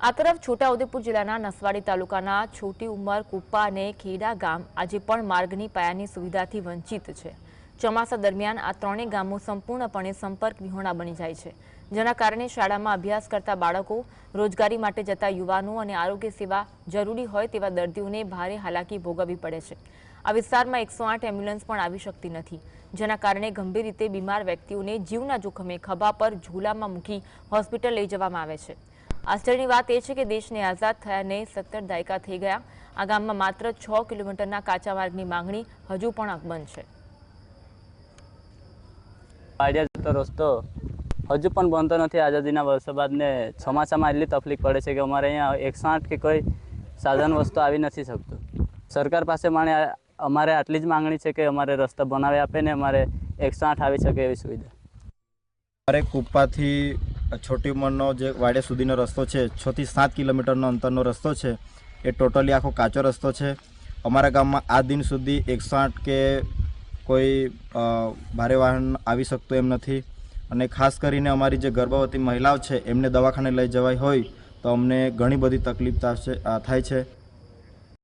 આ તરફ છોટાઉદેપુર જિલ્લાના નસવાડી તાલુકાના છોટી ઉંમર કુપ્પા અને ખેડા ગામ આજે પણ માર્ગની પાયાની સુવિધાથી વંચિત છે। ચોમાસા દરમિયાન આ ત્રણેય ગામો સંપૂર્ણપણે સંપર્ક વિહોણા બની જાય છે, જેના કારણે શાળામાં અભ્યાસ કરતા બાળકો, રોજગારી માટે જતા યુવાનો અને આરોગ્ય સેવા જરૂરી હોય તેવા દર્દીઓને ભારે હાલાકી ભોગવવી પડે છે। આ વિસ્તારમાં 108 એમ્બ્યુલન્સ પણ આવી શકતી નથી, જેના કારણે ગંભીર રીતે બીમાર વ્યક્તિઓને જીવના જોખમે ખભા પર ઝૂલામાં મૂકી હોસ્પિટલ લઈ જવામાં આવે છે। આશ્ચર્યની વાત એ છે કે દેશને આઝાદ થયાને 17 દાયકા થઈ ગયા, આ ગામમાં માત્ર 6 કિલોમીટરના કાચા માર્ગની માંગણી હજુ પણ અકબંધ છે। વાડિયા જતો રસ્તો હજુ પણ બનતો નથી। આઝાદીના વર્ષો બાદ ને ચોમાસામાં એટલી તકલીફ પડે છે કે અમારે અહીંયા 108 કે કોઈ સાધન વસ્તુ આવી નથી શકતું। સરકાર પાસે અમારે આટલી જ માંગણી છે કે અમારે રસ્તા બનાવી આપે ને અમારે 108 આવી શકે એવી સુવિધા। અમારે કુપ્પાથી છોટી ઉંમરનો જે વાડિયા સુધીનો રસ્તો છે, 6 થી 7 કિલોમીટરનો અંતરનો રસ્તો છે, એ ટોટલી આખો કાચો રસ્તો છે। અમારા ગામમાં આ દિન સુધી 108 કે કોઈ ભારે વાહન આવી શકતું એમ નથી, અને ખાસ કરીને અમારી જે ગર્ભવતી મહિલાઓ છે એમને દવાખાને લઈ જવાય હોય તો અમને ઘણી બધી તકલીફ થાય છે।